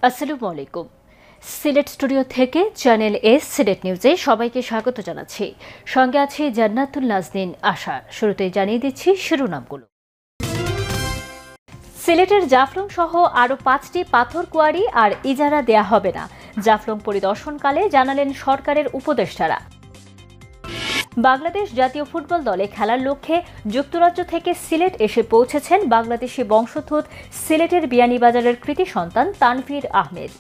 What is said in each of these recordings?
আসসালামু আলাইকুম। সিলেট স্টুডিও থেকে চ্যানেল এস সিলেট নিউজে সবাইকে স্বাগত জানাচ্ছি। সঙ্গে আছি জান্নাতুল নাজনীন আশা। শুরুতেই জানিয়ে দিচ্ছি শিরোনামগুলো। সিলেটের জাফলং সহ আরও 5টি পাথর কোয়ারি আর ইজারা দেয়া হবে না, জাফলং পরিদর্শনকালে জানালেন সরকারের উপদেষ্টারা। বাংলাদেশ জাতীয় ফুটবল দলে খেলার লক্ষ্যে যুক্তরাজ্য থেকে সিলেট এসে পৌঁছেছেন বাংলাদেশি বংশোদ্ভূত সিলেটের বিয়ানীবাজারের কৃতি সন্তান তানভীর আহমেদ।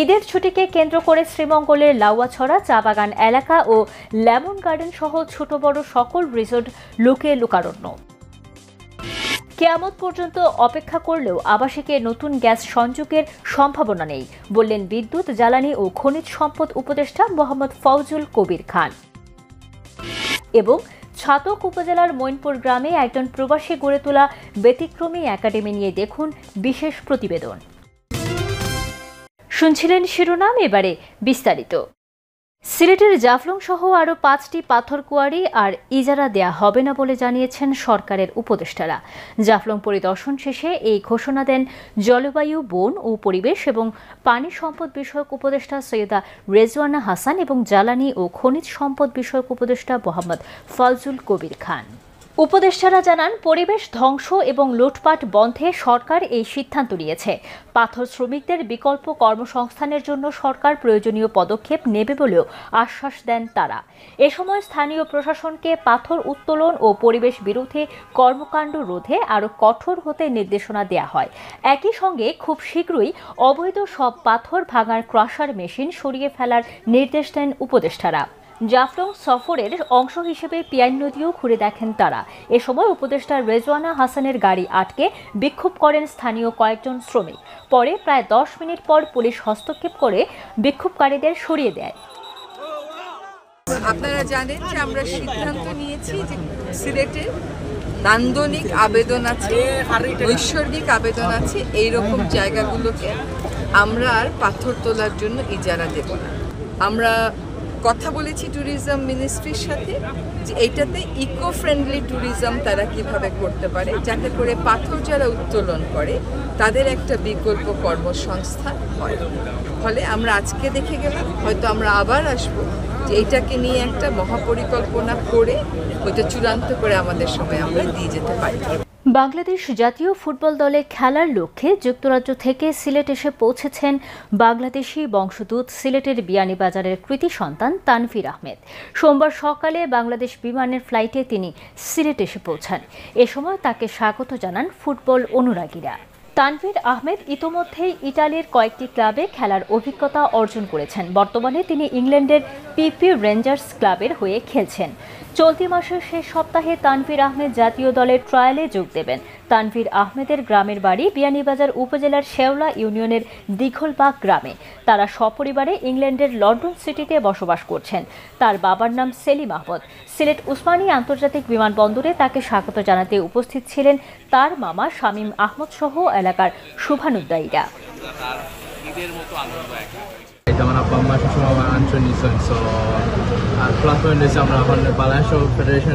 ঈদের ছুটিকে কেন্দ্র করে শ্রীমঙ্গলের লাউয়াছড়া চা বাগান এলাকা ও লেমন গার্ডেন সহ ছোট বড় সকল রিসোর্ট লোকে লোকারণ্য। কেয়ামত পর্যন্ত অপেক্ষা করলেও আবাসিকে নতুন গ্যাস সংযোগের সম্ভাবনা নেই, বললেন বিদ্যুৎ, জ্বালানি ও খনিজ সম্পদ উপদেষ্টা মোহাম্মদ ফৌজুল কবির খান। এবং ছাতক উপজেলার মৈনপুর গ্রামে একজন প্রবাসী গড়ে তোলা ব্যতিক্রমী একাডেমি নিয়ে দেখুন বিশেষ প্রতিবেদন। শুনছিলেন শিরোনাম, এবারে বিস্তারিত। সিলেটের জাফলং সহ আরও 5টি পাথর কোয়ারি আর ইজারা দেয়া হবে না বলে জানিয়েছেন সরকারের উপদেষ্টারা। জাফলং পরিদর্শন শেষে এই ঘোষণা দেন জলবায়ু, বন ও পরিবেশ এবং পানি সম্পদ বিষয়ক উপদেষ্টা সৈয়দা রেজওয়ানা হাসান এবং জ্বালানি ও খনিজ সম্পদ বিষয়ক উপদেষ্টা মোহাম্মদ ফজলুল কবির খান। উপদেষ্টারা জানান, পরিবেশ ধ্বংস এবং লুটপাট বন্ধে সরকার এই সিদ্ধান্ত নিয়েছে। পাথর শ্রমিকদের বিকল্প কর্মসংস্থানের জন্য সরকার প্রয়োজনীয় পদক্ষেপ নেবে বলেও আশ্বাস দেন তারা। এ সময় স্থানীয় প্রশাসনকে পাথর উত্তোলন ও পরিবেশ বিরোধী কর্মকাণ্ড রোধে আরও কঠোর হতে নির্দেশনা দেওয়া হয়। একই সঙ্গে খুব শীঘ্রই অবৈধ সব পাথর ভাঙার ক্রাশার মেশিন সরিয়ে ফেলার নির্দেশ দেন উপদেষ্টারা। জাফলং সফরের অংশ হিসেবে পিয়াইন নদীও ঘুরে দেখেন তারা। এ সময় উপদেষ্টা রেজওয়ানা হাসানের গাড়ি আটকে বিক্ষোভ করেন স্থানীয় কয়েকজন শ্রমিক। পরে প্রায় 10 মিনিট পর পুলিশ হস্তক্ষেপ করে বিক্ষোভকারীদের সরিয়ে দেয়। আপনারা জানেন যে আমরা সিদ্ধান্ত নিয়েছি যে সিলেটে নান্দনিক আবেদন আছে, নৈসর্গিক আবেদন আছে, এইরকম জায়গাগুলোকে আমরা আর পাথর তোলার জন্য ইজারা দেব না। আমরা কথা বলেছি ট্যুরিজম মিনিস্ট্রির সাথে যে এইটাতে ইকো ফ্রেন্ডলি ট্যুরিজম তারা কিভাবে করতে পারে, যাতে করে পাথর যারা উত্তোলন করে তাদের একটা বিকল্প কর্মসংস্থান হয়। ফলে আমরা আজকে দেখে গেলাম, হয়তো আমরা আবার আসবো যে এইটাকে নিয়ে একটা মহাপরিকল্পনা করে ওইটা চূড়ান্ত করে আমাদের সময় আমরা দিয়ে যেতে পারি। বাংলাদেশ জাতীয় ফুটবল দলে খেলার লক্ষ্যে যুক্তরাজ্য থেকে সিলেট এসে পৌঁছেছেন বাংলাদেশি বংশোদ্ভূত সিলেটের বিয়ানীবাজারের কৃতি সন্তান তানভীর আহমেদ। সোমবার সকালে বাংলাদেশ বিমানের ফ্লাইটে তিনি সিলেট এসে পৌঁছান। এ সময় তাকে স্বাগত জানান ফুটবল অনুরাগীরা। তানভীর আহমেদ ইতোমধ্যেই ইতালির কয়েকটি ক্লাবে খেলার অভিজ্ঞতা অর্জন করেছেন। বর্তমানে তিনি ইংল্যান্ডের পিপি রেঞ্জার্স ক্লাবের হয়ে খেলছেন। চলতি মাসের শেষ সপ্তাহে তানভীর আহমেদ জাতীয় দলের ট্রায়ালে যোগ দেবেন। তানভীর আহমেদের গ্রামের বাড়ি বিয়ানীবাজার উপজেলার শেওলা ইউনিয়নের দীঘলবাগ গ্রামে। তারা সপরিবারে ইংল্যান্ডের লন্ডন সিটিতে বসবাস করছেন। তার বাবার নাম সেলিম আহমদ। সিলেট উসমানী আন্তর্জাতিক বিমানবন্দরে তাকে স্বাগত জানাতে উপস্থিত ছিলেন তার মামা শামীম আহমদ সহ এলাকার শুভানুদ্দায়ীরা। যেমন আব্বা আম্মা সবসময় আনসার নিচ্ছেন, সো আর প্লাস পয়েন্ট হচ্ছে আমরা এখন বাংলাদেশ ফেডারেশন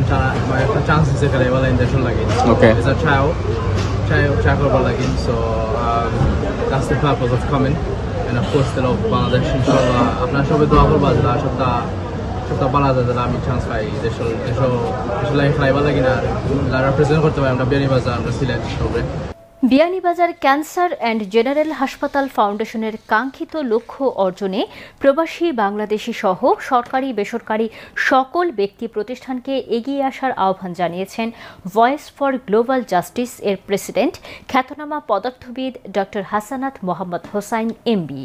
একটা চান্স দিচ্ছে খেলে এবার ইন্টারন্যাশনাল লাগে, এটা ট্রাই করবার লাগে। So that's the purpose of coming, and of course the Bangladesh ইনশাআল্লাহ আপনারা সবাই দোয়া করবা যে সবটা ভালো যাতে আমি চান্স পাই দেশের খেলাইবার লাগে না রিপ্রেজেন্ট করতে পারি আমরা বিয়ানীবাজার, আমরা সিলেট সবাই। বিয়ানীবাজার ক্যান্সার অ্যান্ড জেনারেল হাসপাতাল ফাউন্ডেশনের কাঙ্ক্ষিত লক্ষ্য অর্জনে প্রবাসী বাংলাদেশি সহ সরকারি বেসরকারি সকল ব্যক্তি প্রতিষ্ঠানকে এগিয়ে আসার আহ্বান জানিয়েছেন ভয়েস ফর গ্লোবাল জাস্টিস এর প্রেসিডেন্ট খ্যাতনামা পদার্থবিদ ডক্টর হাসানাত মোহাম্মদ হোসাইন এমবি।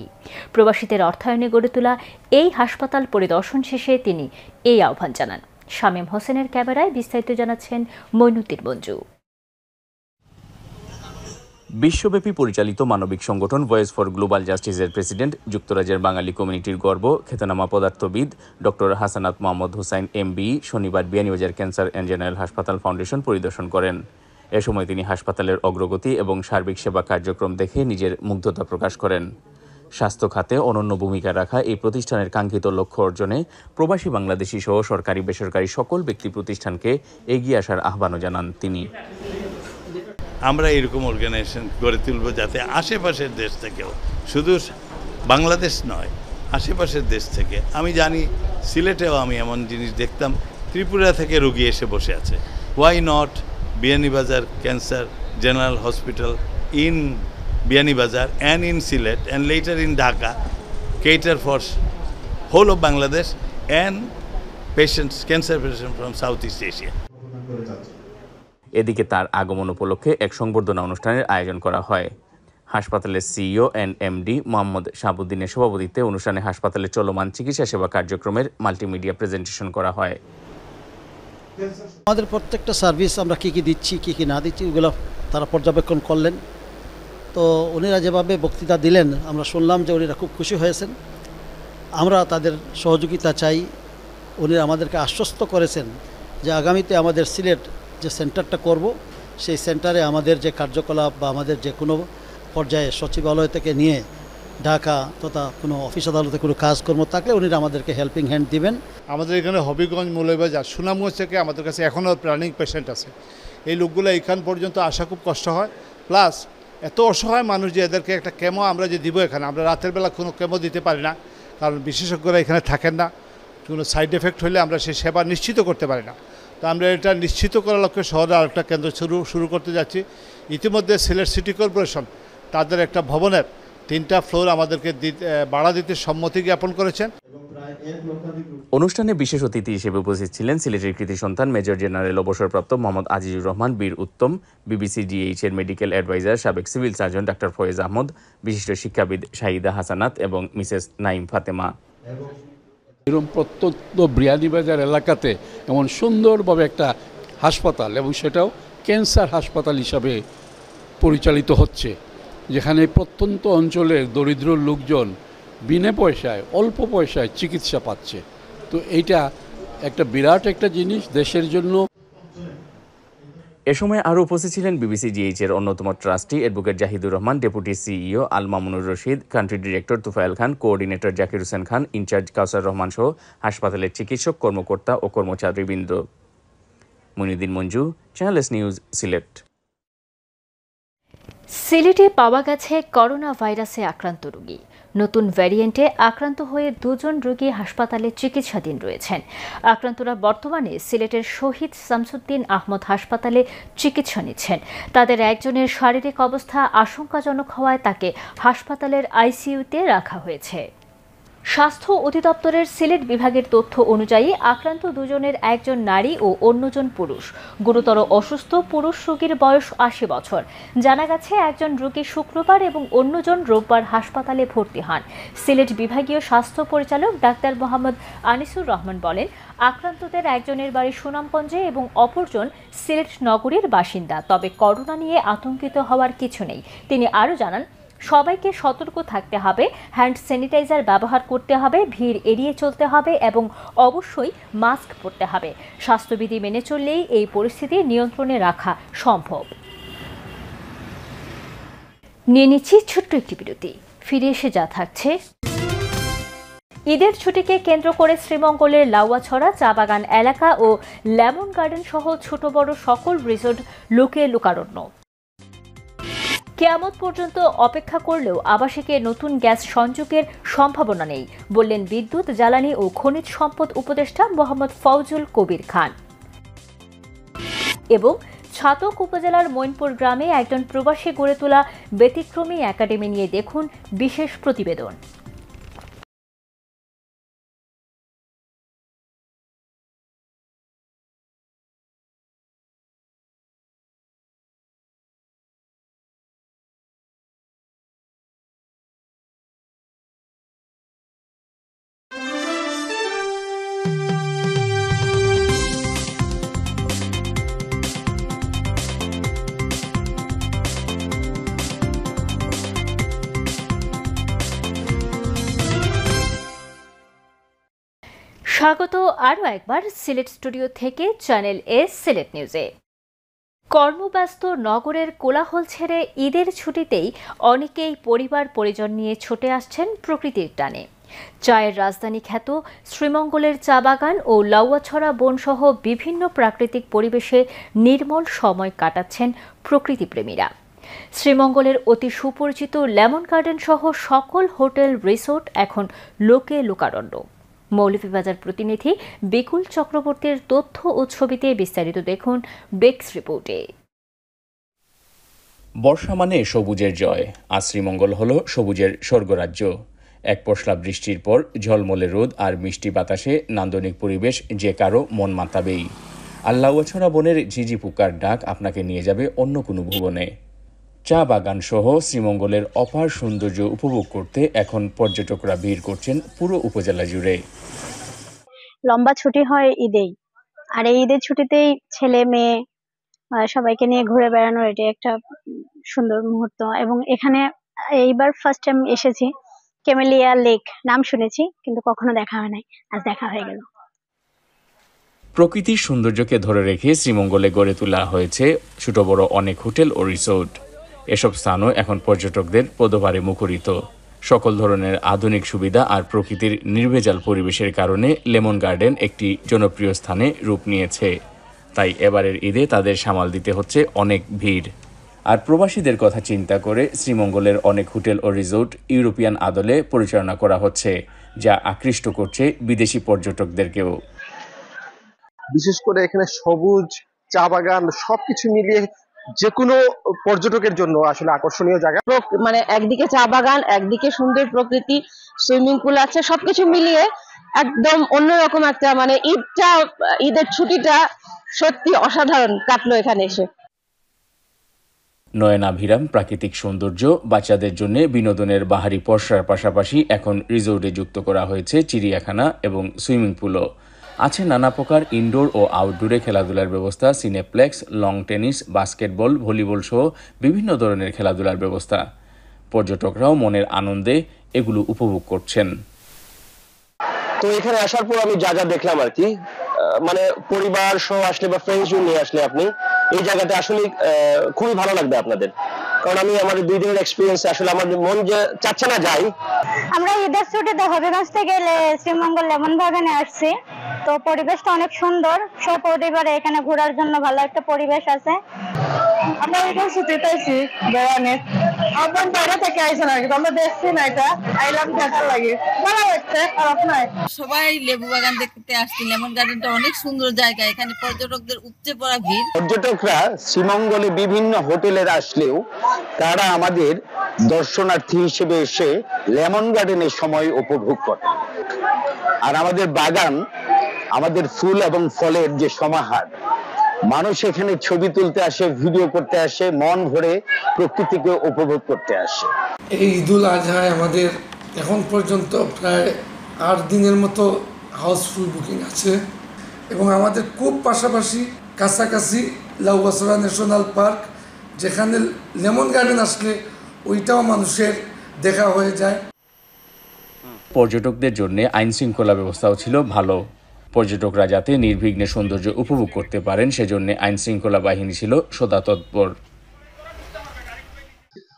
প্রবাসীদের অর্থায়নে গড়ে তোলা এই হাসপাতাল পরিদর্শন শেষে তিনি এই আহ্বান জানান। শামীম হোসেনের ক্যামেরায় বিস্তারিত জানাচ্ছেন মইনুদ্দিন মঞ্জু। বিশ্বব্যাপী পরিচালিত মানবিক সংগঠন ভয়েস ফর গ্লোবাল জাস্টিসের প্রেসিডেন্ট, যুক্তরাজ্যের বাঙালি কমিউনিটির গর্ব, খ্যাতনামা পদার্থবিদ ডক্টর হাসানাত মোহাম্মদ হোসাইন এমবি শনিবার বিয়ানীবাজার ক্যান্সার অ্যান্ড জেনারেল হাসপাতাল ফাউন্ডেশন পরিদর্শন করেন। এ সময় তিনি হাসপাতালের অগ্রগতি এবং সার্বিক সেবা কার্যক্রম দেখে নিজের মুগ্ধতা প্রকাশ করেন। স্বাস্থ্য খাতে অনন্য ভূমিকা রাখা এই প্রতিষ্ঠানের কাঙ্ক্ষিত লক্ষ্য অর্জনে প্রবাসী বাংলাদেশি সহ সরকারি বেসরকারি সকল ব্যক্তি প্রতিষ্ঠানকে এগিয়ে আসার আহ্বানও জানান তিনি। আমরা এরকম অর্গানাইজেশন গড়ে তুলব যাতে আশেপাশের দেশ থেকেও, শুধু বাংলাদেশ নয়, আশেপাশের দেশ থেকে। আমি জানি সিলেটেও আমি এমন জিনিস দেখতাম, ত্রিপুরা থেকে রোগী এসে বসে আছে। Why not Beanibazar cancer general hospital in Beanibazar and in Sylhet and later in Dhaka cater for whole of Bangladesh and patients, cancer patients from Southeast Asia. এদিকে তার আগমন উপলক্ষে এক সংবর্ধনা অনুষ্ঠানের আয়োজন করা হয়। হাসপাতালের সিইও এন্ড এমডি মোহাম্মদ শাহাবুদ্দিনের সভাপতিত্বে অনুষ্ঠানে হাসপাতালের চলমান চিকিৎসা সেবা কার্যক্রমের মাল্টিমিডিয়া প্রেজেন্টেশন করা হয়। আমাদের প্রত্যেকটা সার্ভিস আমরা কী কী দিচ্ছি কী কী না দিচ্ছি ওগুলো তারা পর্যবেক্ষণ করলেন। তো উনিরা যেভাবে বক্তৃতা দিলেন আমরা শুনলাম যে উনিরা খুব খুশি হয়েছেন। আমরা তাদের সহযোগিতা চাই। উনিরা আমাদেরকে আশ্বস্ত করেছেন যে আগামীতে আমাদের সিলেট যে সেন্টারটা করব সেই সেন্টারে আমাদের যে কার্যকলাপ বা আমাদের যে কোনো পর্যায়ে সচিবালয় থেকে নিয়ে ঢাকা তথা কোনো অফিস আদালতে কোনো কাজকর্ম থাকলে উনিরা আমাদেরকে হেল্পিং হ্যান্ড দিবেন। আমাদের এখানে হবিগঞ্জ মৌলভীবাজার সুনামগঞ্জ থেকে আমাদের কাছে এখনও প্ল্যানিং পেশেন্ট আছে। এই লোকগুলো এখান পর্যন্ত আসা খুব কষ্ট হয়। প্লাস এত অসহায় মানুষ যে এদেরকে একটা কেমো আমরা যে দিব এখানে, আমরা রাতের বেলা কোনো কেমো দিতে পারি না, কারণ বিশেষজ্ঞরা এখানে থাকেন না। কোনো সাইড এফেক্ট হলে আমরা সেই সেবা নিশ্চিত করতে পারি না। তো আমরা এটা নিশ্চিত করার লক্ষ্যে শহরে আরেকটা কেন্দ্র শুরু করতে যাচ্ছি। ইতিমধ্যে সিলেট সিটি কর্পোরেশন তাদের একটা ভবনের 3টা ফ্লোর আমাদেরকে ভাড়া দিতে সম্মতি জ্ঞাপন করেছেন। অনুষ্ঠানে বিশেষ অতিথি হিসেবে উপস্থিত ছিলেন সিলেটের কৃতি সন্তান মেজর জেনারেল অবসরপ্রাপ্ত মোহাম্মদ আজিজুর রহমান বীর উত্তম, বিবিসিডিএইচ এর মেডিকেল অ্যাডভাইজার সাবেক civil surgeon doctor Foyez Ahmed, বিশিষ্ট শিক্ষাবিদ শাহিদা হাসানাত এবং মিসেস নাইম ফাতেমা। এরকম প্রত্যন্ত বিয়ানীবাজার এলাকাতে এমন সুন্দরভাবে একটা হাসপাতাল, এবং সেটাও ক্যান্সার হাসপাতাল হিসাবে পরিচালিত হচ্ছে, যেখানে প্রত্যন্ত অঞ্চলের দরিদ্র লোকজন বিনা পয়সায় অল্প পয়সায় চিকিৎসা পাচ্ছে। তো এইটা একটা বিরাট একটা জিনিস দেশের জন্য। এ সময় আরও উপস্থিত ছিলেন বিবিসিডিএইচ এর অন্যতম trustee advocate Zahidur Rahman, deputy CEO Al Mamunur Rashid, country director Tufayel Khan, coordinator Zakir Hossain Khan, in charge Kawsar Rahman সহ হাসপাতালের চিকিৎসক, কর্মকর্তা ও কর্মচারীবৃন্দ। Moinuddin Manju, channel S news, Sylhet. সিলেটে পাওয়া গেছে করোনা ভাইরাসে আক্রান্ত রোগী। নতুন ভ্যারিয়েন্টে আক্রান্ত হয়ে 2 জন রোগী হাসপাতালে চিকিৎসাধীন রয়েছেন। আক্রান্তরা বর্তমানে সিলেটের শহীদ শামসুদ্দিন আহমদ হাসপাতালে চিকিৎসা নিচ্ছেন। তাদের একজনের শারীরিক অবস্থা আশঙ্কাজনক হওয়ায় তাকে হাসপাতালের আইসিইউতে রাখা হয়েছে। স্বাস্থ্য অধিদপ্তরের সিলেট বিভাগের তথ্য অনুযায়ী আক্রান্ত 2 জনের একজন নারী ও অন্যজন পুরুষ। গুরুতর অসুস্থ পুরুষ রোগীর বয়স 80 বছর। জানা গেছে একজন রোগী শুক্রবার এবং অন্যজন রোববার হাসপাতালে ভর্তি হন। সিলেট বিভাগীয় স্বাস্থ্য পরিচালক ডাক্তার মোহাম্মদ আনিসুর রহমান বলেন, আক্রান্তদের একজনের বাড়ি সুনামগঞ্জে এবং অপরজন সিলেট নগরীর বাসিন্দা। তবে করোনা নিয়ে আতঙ্কিত হওয়ার কিছু নেই। তিনি আরও জানান, সবাইকে সতর্ক থাকতে হবে, হ্যান্ড স্যানিটাইজার ব্যবহার করতে হবে, ভিড় এড়িয়ে চলতে হবে এবং অবশ্যই মাস্ক পরতে হবে। স্বাস্থ্যবিধি মেনে চললেই এই পরিস্থিতি নিয়ন্ত্রণে রাখা সম্ভব। নিয়ে নিচ্ছি ছোট্ট একটি বিরতি। ফিরে এসে যা থাকছে, ঈদের ছুটিকে কেন্দ্র করে শ্রীমঙ্গলের লাউয়াছড়া, চা বাগান এলাকা ও লেমন গার্ডেন সহ ছোট বড় সকল রিসোর্ট লোকে লোকারণ্য। কিয়ামত পর্যন্ত অপেক্ষা করলেও আবাসিকে নতুন গ্যাস সংযোগের সম্ভাবনা নেই বললেন বিদ্যুৎ, জ্বালানি ও খনিজ সম্পদ উপদেষ্টা মোহাম্মদ ফৌজুল কবির খান। এবং ছাতক উপজেলার মৈনপুর গ্রামে একজন প্রবাসী গড়ে তোলা ব্যতিক্রমী একাডেমি নিয়ে দেখুন বিশেষ প্রতিবেদন। স্বাগত আরও একবার সিলেট স্টুডিও থেকে চ্যানেল এস সিলেট নিউজে। কর্মব্যস্ত নগরের কোলাহল ছেড়ে ঈদের ছুটিতেই অনেকেই পরিবার পরিজন নিয়ে ছুটে আসছেন প্রকৃতির টানে। চায়ের রাজধানী খ্যাত শ্রীমঙ্গলের চা বাগান ও লাউয়াছড়া বনসহ বিভিন্ন প্রাকৃতিক পরিবেশে নির্মল সময় কাটাচ্ছেন প্রকৃতিপ্রেমীরা। শ্রীমঙ্গলের অতি সুপরিচিত লেমন গার্ডেন সহ সকল হোটেল রিসোর্ট এখন লোকে লোকারণ্য। মৌলভীবাজার প্রতিনিধি বিকুল চক্রবর্তীর তথ্য ও ছবিতে বিস্তারিত দেখুন ডেস্ক রিপোর্টে। বর্ষা মানে সবুজের জয়। আজ শ্রীমঙ্গল হল সবুজের স্বর্গরাজ্য। এক পশলা বৃষ্টির পর ঝলমলে রোদ আর মিষ্টি বাতাসে নান্দনিক পরিবেশ যে কারো মন মাতাবেই। আর লাউয়াছড়া বনের ঝিঝি পোকার ডাক আপনাকে নিয়ে যাবে অন্য কোনো ভুবনে। চা বাগান সহ শ্রীমঙ্গলের অপার সৌন্দর্য উপভোগ করতে এখন পর্যটকরা ভিড় করছেন পুরো উপজেলা জুড়ে। লম্বা ছুটি হয় ঈদেই, আর এই ঈদের ছুটিতেই ছেলে মেয়ে সবাইকে নিয়ে ঘুরে বেড়ানোর এটা একটা সুন্দর মুহূর্ত। এবং এখানে এইবার ফার্স্ট টাইম এসেছি। ক্যামেলিয়া লেক নাম শুনেছি, কিন্তু কখনো দেখা হয় নাই, আজ দেখা হয়ে গেল। প্রকৃতির সৌন্দর্যকে ধরে রেখে শ্রীমঙ্গলে গড়ে তোলা হয়েছে ছোট বড় অনেক হোটেল ও রিসোর্ট। এসব স্থানও এখন পর্যটকদের পদভারে মুখরিত। সকল ধরনের আধুনিক সুবিধা আর প্রকৃতির নির্ভেজাল পরিবেশের কারণে লেমন গার্ডেন একটি জনপ্রিয় স্থানে রূপ নিয়েছে। তাই এবারের ঈদে তাদের সামাল দিতে হচ্ছে অনেক ভিড়। আর প্রবাসীদের কথা চিন্তা করে শ্রীমঙ্গলের অনেক হোটেল ও রিসোর্ট ইউরোপিয়ান আদলে পরিচালনা করা হচ্ছে, যা আকৃষ্ট করছে বিদেশি পর্যটকদেরকেও। বিশেষ করে এখানে সবুজ, চা বাগান সবকিছু মিলিয়ে যে কোনো পর্যটকের জন্য আসলে আকর্ষণীয় জায়গা। মানে একদিকে চা বাগান, একদিকে সুন্দর প্রকৃতি, সুইমিং পুল আছে, সবকিছু মিলিয়ে একদম অন্যরকম একটা মানে ঈদের ছুটিটা সত্যি অসাধারণ কাটলো এখানে এসে। নয়নাভিরাম প্রাকৃতিক সৌন্দর্য, বাচ্চাদের জন্য বিনোদনের বাহারি পসরার পাশাপাশি এখন রিসোর্টে যুক্ত করা হয়েছে চিড়িয়াখানা এবং সুইমিং পুলও। আছে নানা প্রকার ইনডোর ও আউটডোরে খেলাধুলার ব্যবস্থা, cineplex, long tennis, basketball, volleyball সহ বিভিন্ন ধরনের খেলাধুলার ব্যবস্থা। পর্যটকরাও মনের আনন্দে এগুলো উপভোগ করছেন। তো এখানে আসার পর আমি যা যা দেখলাম আর কি, মানে পরিবার সহ আসলে বা ফ্রেন্ডস নিয়ে আসলে আপনি এই জায়গাতে আসলে খুবই ভালো লাগবে আপনাদের। কারণ আমি আমার 2 দিনের এক্সপিরিয়েন্স আসলে আমার মন যে চাচ্ছে না যাই। আমরা ঈদের ছুটিতে হবিগঞ্জ থেকে শ্রীমঙ্গল লেমন বাগানে আসছি। তো পরিবেশটা অনেক সুন্দর, সপরিবারে এখানে ঘোরার জন্য ভালো একটা পরিবেশ আছে। আমরা এখানে ছুটিতে আছি বেড়ানে, আপনার বাইরে থেকে আইসেন আর কি, আমরা দেখছি না, এটা আইলাম দেখার লাগে, ভালো লাগছে। আর আপনার সবাই লেবু বাগান দেখতে আসছি। লেমন গার্ডেনটা অনেক সুন্দর জায়গা, এখানে পর্যটকদের উপচে পড়া ভিড়। পর্যটকরা শ্রীমঙ্গলে বিভিন্ন হোটেলের আসলেও তারা আমাদের দর্শনার্থী হিসেবে এসে লেমন গার্ডেনের সময় উপভোগ করে। আর আমাদের বাগান, আমাদের ফুল এবং ফলের যে সমাহার, মানুষ এখানে ছবি তুলতে আসে, ভিডিও করতে আসে, মন ভরে প্রকৃতিকে উপভোগ করতে আসে। এই ঈদুল আজহায় আমাদের এখন পর্যন্ত প্রায় 8 দিনের মতো হাউসফুল বুকিং আছে। এবং আমাদের খুব পাশাপাশি কাছাকাছি লাউয়াছড়া ন্যাশনাল পার্ক, যেখানে লেমন গার্ডেন আসলে ওইটাও মানুষের দেখা হয়ে যায়। পর্যটকদের জন্য আইন শৃঙ্খলা ব্যবস্থাও ছিল ভালো। পর্যটকরা যাতে নির্বিঘ্নে সৌন্দর্য উপভোগ করতে পারেন সেজন্য আইন শৃঙ্খলা বাহিনী ছিল সদা তৎপর।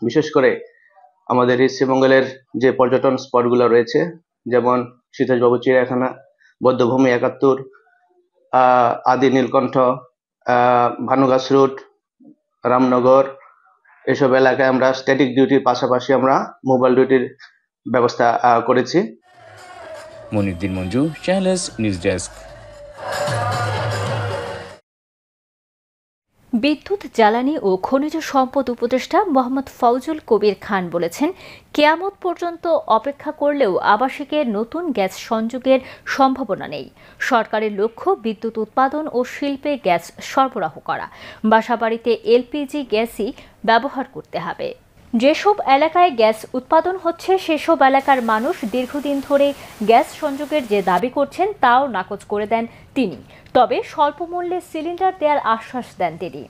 বিশেষ করে আমাদের এই শ্রীমঙ্গলের যে পর্যটন স্পটগুলো রয়েছে, যেমন সীতাজবাবু চিড়িয়াখানা, বৌদ্ধভূমি 71, আদি নীলকণ্ঠ, ভানুগাছ রুট, রামনগর, এসব এলাকায় আমরা স্ট্যাটিক ডিউটির পাশাপাশি আমরা মোবাইল ডিউটির ব্যবস্থা করেছি। Moinuddin Manju, channel S news desk. বিদ্যুৎ, জ্বালানি ও খনিজ সম্পদ উপদেষ্টা মোহাম্মদ ফৌজুল কবির খান বলেছেন, কেয়ামত পর্যন্ত অপেক্ষা করলেও আবাসিকের নতুন গ্যাস সংযোগের সম্ভাবনা নেই। সরকারের লক্ষ্য বিদ্যুৎ উৎপাদন ও শিল্পে গ্যাস সরবরাহ করা। বাসাবাড়িতে এলপিজি গ্যাসই ব্যবহার করতে হবে। যেসব এলাকায় গ্যাস উৎপাদন হচ্ছে সেসব এলাকার মানুষ দীর্ঘদিন ধরে গ্যাস সংযোগের যে দাবি করছেন তাও নাকচ করে দেন তিনি। তবে স্বল্প মূল্যে সিলিন্ডার দেওয়ার আশ্বাস দেন তিনি।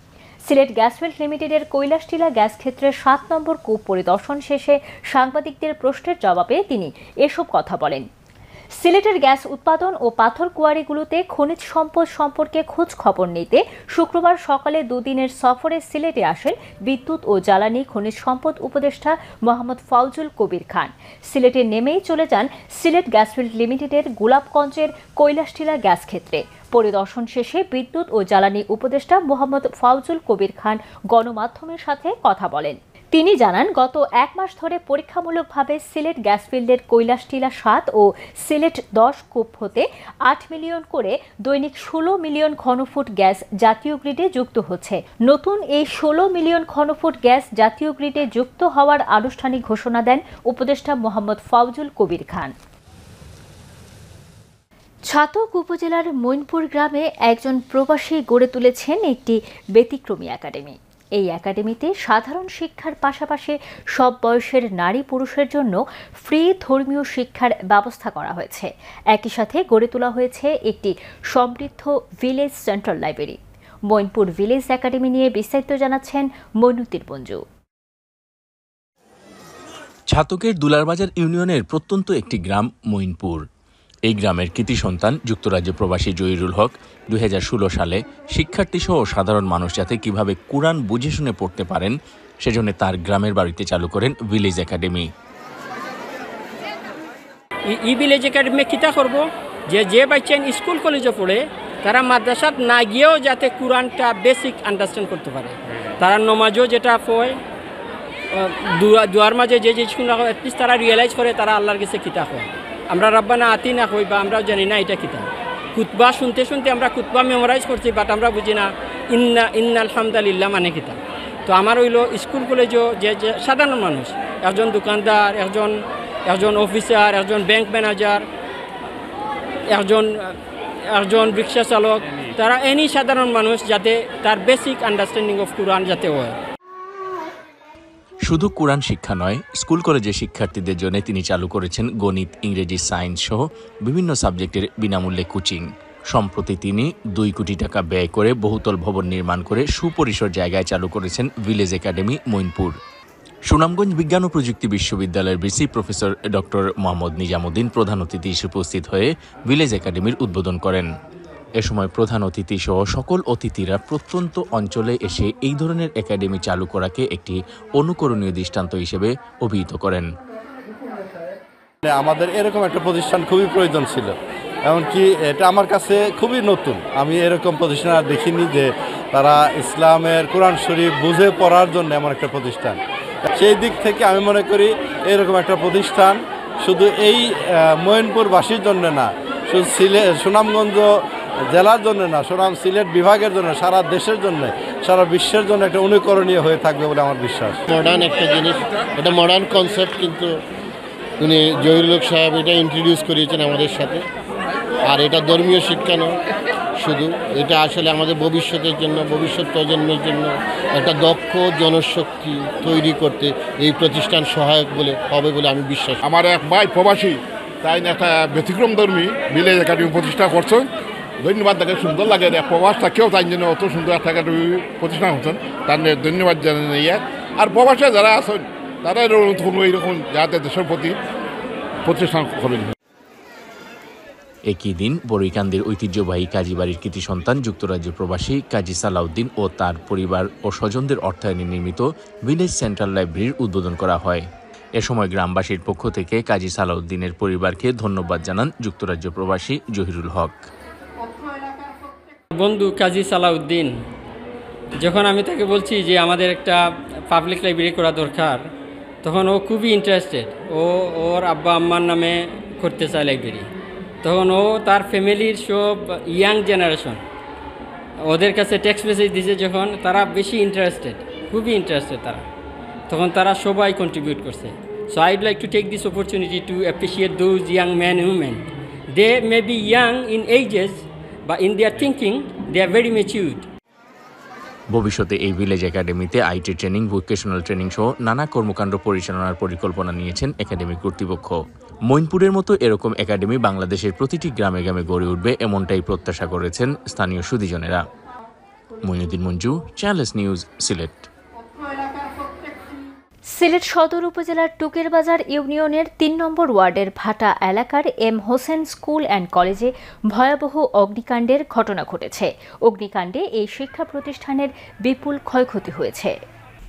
সিলেট গ্যাসওয়েল লিমিটেডের কৈলাসটিলা গ্যাস ক্ষেত্রের 7 নম্বর কূপ পরিদর্শন শেষে সাংবাদিকদের প্রশ্নের জবাবে তিনি এসব কথা বলেন। সিলেটের গ্যাস উৎপাদন ও পাথর কোয়ারিগুলোতে খনিজ সম্পদ সম্পর্কে খোঁজ খবর নিতে শুক্রবার সকালে দুদিনের সফরে সিলেটে আসেন বিদ্যুৎ ও জ্বালানি খনিজ সম্পদ উপদেষ্টা মোহাম্মদ ফাউজুল কবির খান। সিলেটে নেমেই চলে যান সিলেট গ্যাসফিল্ড লিমিটেডের গোলাপগঞ্জের কৈলাসটিলা গ্যাস ক্ষেত্রে। পরিদর্শন শেষে বিদ্যুৎ ও জ্বালানি উপদেষ্টা মোহাম্মদ ফাউজুল কবির খান গণমাধ্যমের সাথে কথা বলেন। তিনি জানান, গত 1 মাস ধরে পরীক্ষামূলকভাবে সিলেট গ্যাসফিল্ডের কৈলাসটিলা 7 ও সিলেট 10 কূপ হতে 8 মিলিয়ন করে দৈনিক 16 মিলিয়ন ঘনফুট গ্যাস জাতীয় গ্রিডে যুক্ত হচ্ছে। নতুন এই 16 মিলিয়ন ঘনফুট গ্যাস জাতীয় গ্রিডে যুক্ত হওয়ার আনুষ্ঠানিক ঘোষণা দেন উপদেষ্টা মোহাম্মদ ফাউজুল কবির খান। ছাতক উপজেলার মইনপুর গ্রামে একজন প্রবাসী গড়ে তুলেছেন একটি ব্যতিক্রমী একাডেমি। এই একাডেমিতে সাধারণ শিক্ষার পাশাপাশি সব বয়সের নারী পুরুষের জন্য ফ্রি ধর্মীয় শিক্ষার ব্যবস্থা করা হয়েছে। একই সাথে গড়ে তোলা হয়েছে একটি সমৃদ্ধ village central library. Moinpur village academy নিয়ে বিস্তারিত জানাচ্ছেন মইনুদ্দিন মঞ্জু। ছাতকের দুলারবাজার ইউনিয়নের প্রত্যন্ত একটি গ্রাম মইনপুর। এই গ্রামের কৃতি সন্তান যুক্তরাজ্য প্রবাসী জহিরুল হক 2016 সালে শিক্ষার্থীসহ সাধারণ মানুষ যাতে কিভাবে কুরআন বুঝে শুনে পড়তে পারেন সেজন্য তার গ্রামের বাড়িতে চালু করেন ভিলেজ একাডেমি। এই ভিলেজ একাডেমি কিতা করব যে বাচ্চা স্কুল কলেজে পড়ে তারা মাদ্রাসাত না গিয়েও যাতে কুরআনটা বেসিক আন্ডারস্ট্যান্ড করতে পারে। তারা নমাজও যেটা হয় দুয়ার মাঝে যে স্কুল অ্যাটলিস্ট তারা রিয়েলাইজ করে তারা আল্লাহর কাছে কিতা হয়। আমরা রাব্বানা আতিনা কই বা আমরাও জানি না এটা কিতা। কুতবা শুনতে শুনতে আমরা কুতবা মেমোরাইজ করছি, বাট আমরা বুঝি না ইন্না আলহামদুলিল্লাহ মানে কিতা। তো আমার হইল স্কুল কলেজও যে সাধারণ মানুষ, একজন দোকানদার, একজন অফিসার, একজন ব্যাংক ম্যানেজার, একজন রিক্সা চালক, তারা এনি সাধারণ মানুষ যাতে তার বেসিক আন্ডারস্ট্যান্ডিং অফ কুরআন যাতে হয়। শুধু কুরআন শিক্ষা নয়, স্কুল কলেজের শিক্ষার্থীদের জন্য তিনি চালু করেছেন গণিত, ইংরেজি, সায়েন্স সহ বিভিন্ন সাবজেক্টের বিনামূল্যে কোচিং। সম্প্রতি তিনি 2 কোটি টাকা ব্যয় করে বহুতল ভবন নির্মাণ করে সুপরিসর জায়গায় চালু করেছেন ভিলেজ একাডেমি মইনপুর। সুনামগঞ্জ বিজ্ঞান ও প্রযুক্তি বিশ্ববিদ্যালয়ের VC professor doctor Mohammad Nizamuddin প্রধান অতিথি হিসেবে উপস্থিত হয়ে ভিলেজ একাডেমির উদ্বোধন করেন। এ সময় প্রধান অতিথি সহ সকল অতিথিরা প্রত্যন্ত অঞ্চলে এসে এই ধরনের একাডেমি চালু করাকে একটি অনুকরণীয় দৃষ্টান্ত হিসেবে অভিহিত করেন। আমাদের এরকম একটা প্রতিষ্ঠান খুবই প্রয়োজন ছিল, এমনকি এটা আমার কাছে খুবই নতুন। আমি এরকম প্রতিষ্ঠান আর দেখিনি যে তারা ইসলামের কোরআন শরীফ বুঝে পড়ার জন্য এমন একটা প্রতিষ্ঠান। সেই দিক থেকে আমি মনে করি এরকম একটা প্রতিষ্ঠান শুধু এই মইনপুরবাসীর জন্য না, শুধু সুনামগঞ্জ জেলার জন্য না, সিলেট বিভাগের জন্য, সারা দেশের জন্য, সারা বিশ্বের জন্য একটা অনুকরণীয় হয়ে থাকবে বলে আমার বিশ্বাস। মডার্ন একটা জিনিস, এটা মডার্ন কনসেপ্ট, কিন্তু উনি জহিরুল হক সাহেব এটা ইন্ট্রোডিউস করিয়েছেন আমাদের সাথে। আর এটা ধর্মীয় শিক্ষা নয় শুধু, এটা আসলে আমাদের ভবিষ্যতের জন্য, ভবিষ্যৎ প্রজন্মের জন্য একটা দক্ষ জনশক্তি তৈরি করতে এই প্রতিষ্ঠান সহায়ক হবে বলে আমি বিশ্বাস। আমার এক ভাই প্রবাসী, তাই একটা ব্যতিক্রম ধর্মী ভিলেজ একাডেমি প্রতিষ্ঠা করছেন। ধন্যবাদ, তাকে সুন্দর লাগে। প্রবাস থাকেও তাই জন্য অত সুন্দর একটা একাডেমি প্রতিষ্ঠা করছেন, তার ধন্যবাদ জানিয়ে। আর প্রবাসে যারা আছেন তারা এইরকম যাতে দেশের প্রতি প্রতিষ্ঠান করবেন। একই দিন বড়ইকান্দির ঐতিহ্যবাহী কাজীবাড়ির কৃতি সন্তান যুক্তরাজ্য প্রবাসী কাজী সালাউদ্দিন ও তার পরিবার ও স্বজনদের অর্থায়নে নির্মিত ভিলেজ সেন্ট্রাল লাইব্রেরির উদ্বোধন করা হয়। এ সময় গ্রামবাসীর পক্ষ থেকে কাজী সালাউদ্দিনের পরিবারকে ধন্যবাদ জানান যুক্তরাজ্য প্রবাসী জহিরুল হক। বন্ধু কাজী সালাউদ্দিন, যখন আমি তাকে বলছি যে আমাদের একটা পাবলিক লাইব্রেরি করা দরকার, তখন ও খুবই ইন্টারেস্টেড। ওর আব্বা আম্মার নামে করতে চায় লাইব্রেরি। তখন ও তার ফ্যামিলির সব ইয়াং জেনারেশন ওদের কাছে টেক্সট মেসেজ দিয়েছে, যখন তারা বেশি ইন্টারেস্টেড, খুবই ইন্টারেস্টেড তারা, তখন তারা সবাই কন্ট্রিবিউট করছে। So I'd like to take this opportunity to appreciate those young man and women. They may be young in ages, but in their thinking they are very matured. ভবিষ্যতে এই village একাডেমিতে IT training, vocational training সহ নানা কর্মকাণ্ড পরিচালনার পরিকল্পনা নিয়েছেন academy কর্তৃপক্ষ। মইনপুরের মতো এরকম একাডেমি বাংলাদেশের প্রতিটি গ্রামে গ্রামে গড়ে উঠবে, এমনটাই প্রত্যাশা করেছেন স্থানীয় সুধীজনেরা। Moinuddin Manju, channel S news, Sylhet. সিলেট সদর উপজেলার টুকের বাজার ইউনিয়নের ৩ নম্বর ওয়ার্ডের ভাটা এলাকার এম হোসেন স্কুল অ্যান্ড কলেজে ভয়াবহ অগ্নিকাণ্ডের ঘটনা ঘটেছে। অগ্নিকাণ্ডে এই শিক্ষা প্রতিষ্ঠানের বিপুল ক্ষয়ক্ষতি হয়েছে।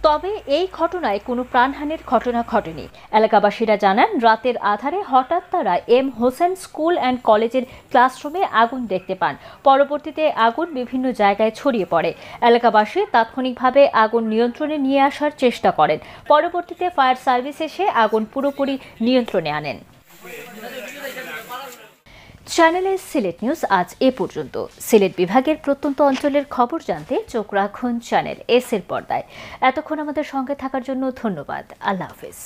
তবে এই ঘটনায় কোনো প্রাণহানির ঘটনা ঘটেনি। এলাকাবাসীরা জানান, রাতের আধারে হঠাৎ তারা এম হোসেন স্কুল অ্যান্ড কলেজের ক্লাসরুমে আগুন দেখতে পান। পরবর্তীতে আগুন বিভিন্ন জায়গায় ছড়িয়ে পড়ে। এলাকাবাসী তাৎক্ষণিকভাবে আগুন নিয়ন্ত্রণে নিয়ে আসার চেষ্টা করেন। পরবর্তীতে ফায়ার সার্ভিস এসে আগুন পুরোপুরি নিয়ন্ত্রণে আনেন। চ্যানেলে সিলেট নিউজ আজ এ পর্যন্ত। সিলেট বিভাগের প্রত্যন্ত অঞ্চলের খবর জানতে চোখ রাখুন চ্যানেল এস এর পর্দায়। এতক্ষণ আমাদের সঙ্গে থাকার জন্য ধন্যবাদ। আল্লাহ হাফেজ।